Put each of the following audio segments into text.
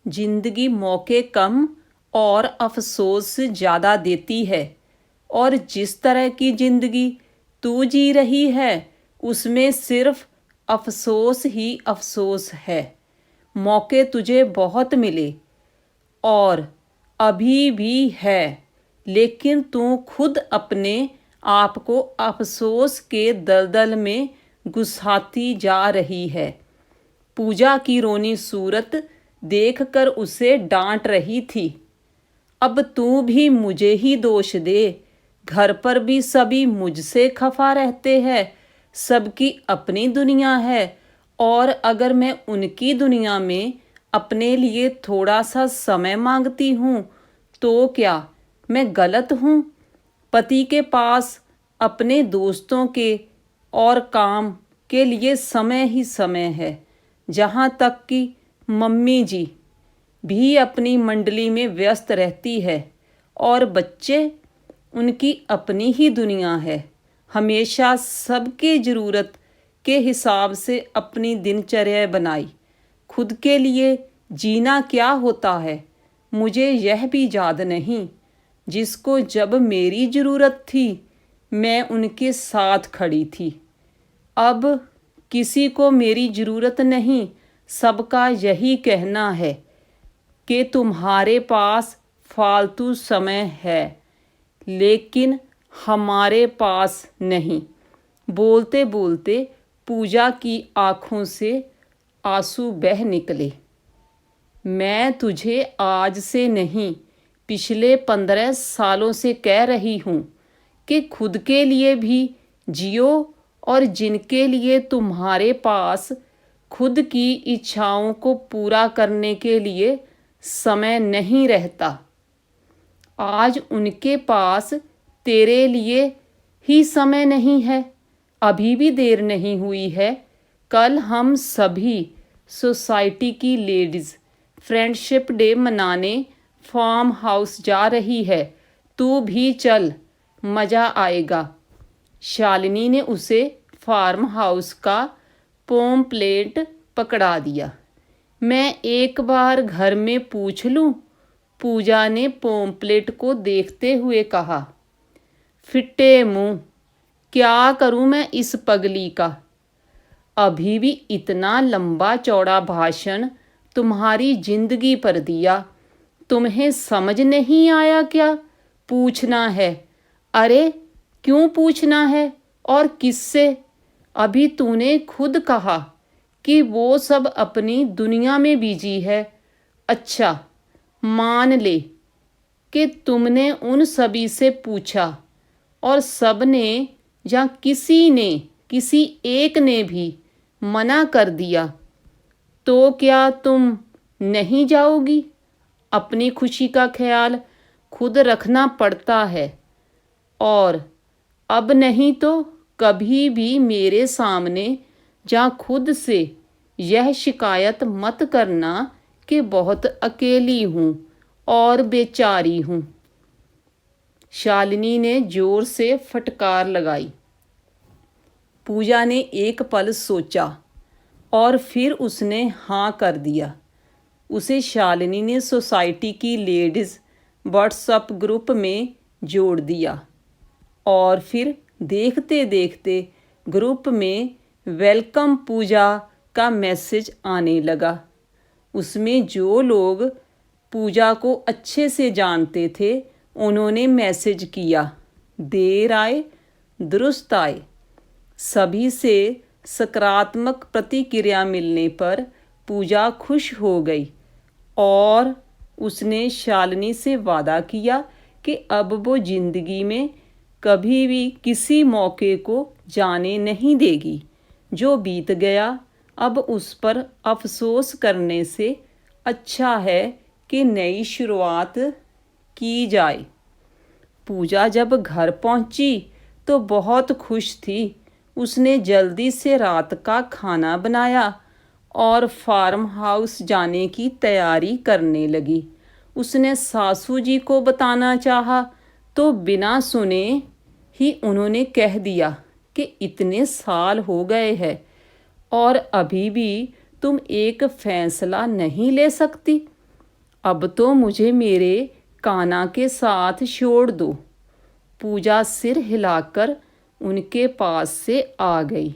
जिंदगी मौके कम और अफसोस ज़्यादा देती है, और जिस तरह की जिंदगी तू जी रही है उसमें सिर्फ अफसोस ही अफसोस है। मौके तुझे बहुत मिले और अभी भी है, लेकिन तू खुद अपने आप को अफसोस के दलदल में घुसाती जा रही है। पूजा की रोनी सूरत देखकर उसे डांट रही थी। अब तू भी मुझे ही दोष दे, घर पर भी सभी मुझसे खफा रहते हैं। सबकी अपनी दुनिया है, और अगर मैं उनकी दुनिया में अपने लिए थोड़ा सा समय मांगती हूँ तो क्या मैं गलत हूँ? पति के पास अपने दोस्तों के और काम के लिए समय ही समय है। जहाँ तक कि मम्मी जी भी अपनी मंडली में व्यस्त रहती है, और बच्चे उनकी अपनी ही दुनिया है। हमेशा सबके ज़रूरत के हिसाब से अपनी दिनचर्या बनाई। खुद के लिए जीना क्या होता है मुझे यह भी याद नहीं। जिसको जब मेरी ज़रूरत थी मैं उनके साथ खड़ी थी। अब किसी को मेरी ज़रूरत नहीं। सबका यही कहना है कि तुम्हारे पास फालतू समय है, लेकिन हमारे पास नहीं। बोलते बोलते पूजा की आँखों से आंसू बह निकले। मैं तुझे आज से नहीं, पिछले 15 सालों से कह रही हूँ कि खुद के लिए भी जियो, और जिनके लिए तुम्हारे पास खुद की इच्छाओं को पूरा करने के लिए समय नहीं रहता, आज उनके पास तेरे लिए ही समय नहीं है। अभी भी देर नहीं हुई है। कल हम सभी सोसाइटी की लेडीज़ फ्रेंडशिप डे मनाने फार्म हाउस जा रही है। तू भी चल, मज़ा आएगा। शालिनी ने उसे फार्म हाउस का पोम्पलेट पकड़ा दिया। मैं एक बार घर में पूछ लूँ? पूजा ने पोम्पलेट को देखते हुए कहा। फिट्टे मुँह, क्या करूँ मैं इस पगली का? अभी भी इतना लंबा चौड़ा भाषण तुम्हारी जिंदगी पर दिया, तुम्हें समझ नहीं आया क्या? पूछना है। अरे क्यों पूछना है, और किससे? अभी तूने खुद कहा कि वो सब अपनी दुनिया में बिजी है। अच्छा, मान ले कि तुमने उन सभी से पूछा और सब ने या किसी ने, किसी एक ने भी मना कर दिया, तो क्या तुम नहीं जाओगी? अपनी खुशी का ख्याल खुद रखना पड़ता है, और अब नहीं तो कभी भी मेरे सामने जा खुद से यह शिकायत मत करना कि बहुत अकेली हूँ और बेचारी हूँ। शालिनी ने जोर से फटकार लगाई। पूजा ने एक पल सोचा और फिर उसने हाँ कर दिया। उसे शालिनी ने सोसाइटी की लेडीज़ व्हाट्सएप ग्रुप में जोड़ दिया, और फिर देखते देखते ग्रुप में वेलकम पूजा का मैसेज आने लगा। उसमें जो लोग पूजा को अच्छे से जानते थे उन्होंने मैसेज किया, देर आए दुरुस्त आए। सभी से सकारात्मक प्रतिक्रिया मिलने पर पूजा खुश हो गई, और उसने शालिनी से वादा किया कि अब वो जिंदगी में कभी भी किसी मौके को जाने नहीं देगी। जो बीत गया अब उस पर अफसोस करने से अच्छा है कि नई शुरुआत की जाए। पूजा जब घर पहुंची तो बहुत खुश थी। उसने जल्दी से रात का खाना बनाया और फार्म हाउस जाने की तैयारी करने लगी। उसने सासू जी को बताना चाहा तो बिना सुने ही उन्होंने कह दिया कि इतने साल हो गए हैं और अभी भी तुम एक फैसला नहीं ले सकती। अब तो मुझे मेरे कान्हा के साथ छोड़ दो। पूजा सिर हिलाकर उनके पास से आ गई।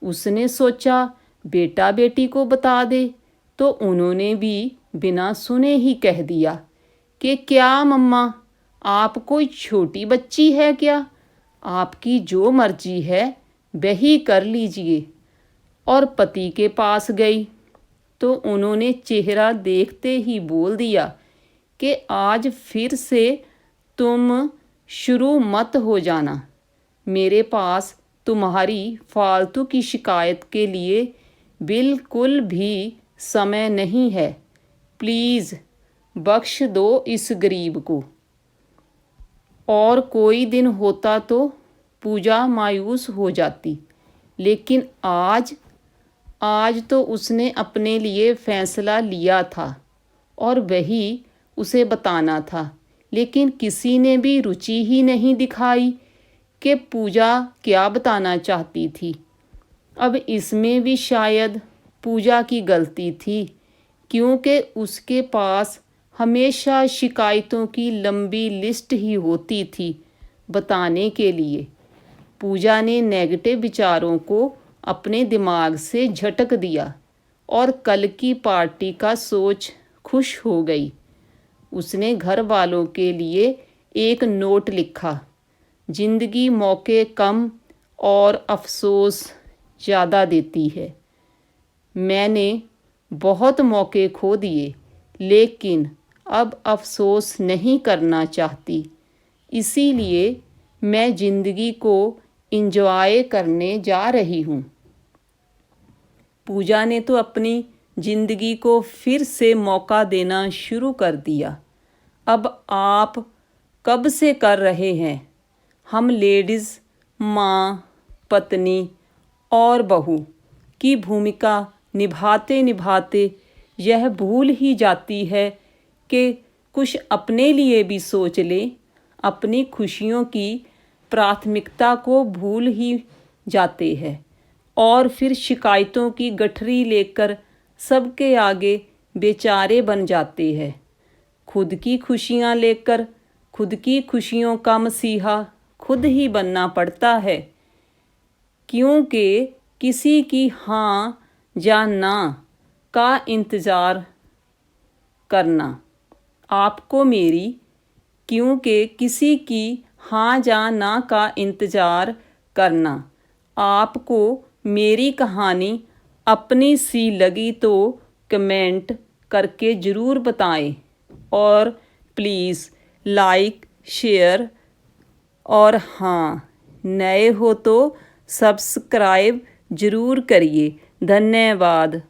उसने सोचा बेटा बेटी को बता दे, तो उन्होंने भी बिना सुने ही कह दिया कि क्या मम्मा, आप कोई छोटी बच्ची है क्या? आपकी जो मर्जी है वही कर लीजिए। और पति के पास गई तो उन्होंने चेहरा देखते ही बोल दिया कि आज फिर से तुम शुरू मत हो जाना। मेरे पास तुम्हारी फालतू की शिकायत के लिए बिल्कुल भी समय नहीं है। प्लीज़ बख्श दो इस गरीब को। और कोई दिन होता तो पूजा मायूस हो जाती, लेकिन आज तो उसने अपने लिए फैसला लिया था और वही उसे बताना था। लेकिन किसी ने भी रुचि ही नहीं दिखाई कि पूजा क्या बताना चाहती थी। अब इसमें भी शायद पूजा की गलती थी, क्योंकि उसके पास हमेशा शिकायतों की लंबी लिस्ट ही होती थी बताने के लिए। पूजा ने नेगेटिव विचारों को अपने दिमाग से झटक दिया और कल की पार्टी का सोच खुश हो गई। उसने घर वालों के लिए एक नोट लिखा, जिंदगी मौके कम और अफसोस ज़्यादा देती है। मैंने बहुत मौके खो दिए, लेकिन अब अफसोस नहीं करना चाहती। इसीलिए मैं ज़िंदगी को इंजॉय करने जा रही हूँ। पूजा ने तो अपनी ज़िंदगी को फिर से मौका देना शुरू कर दिया। अब आप कब से कर रहे हैं? हम लेडीज़ माँ, पत्नी और बहू की भूमिका निभाते निभाते यह भूल ही जाती है कि कुछ अपने लिए भी सोच लें। अपनी खुशियों की प्राथमिकता को भूल ही जाते हैं और फिर शिकायतों की गठरी लेकर सबके आगे बेचारे बन जाते हैं। खुद की खुशियाँ लेकर खुद की खुशियों का मसीहा खुद ही बनना पड़ता है, क्योंकि किसी की हाँ या ना का इंतज़ार करना आपको मेरी क्योंकि किसी की हाँ या ना का इंतज़ार करना आपको मेरी कहानी अपनी सी लगी तो कमेंट करके ज़रूर बताएं और प्लीज़ लाइक शेयर और हाँ, नए हो तो सब्सक्राइब ज़रूर करिए। धन्यवाद।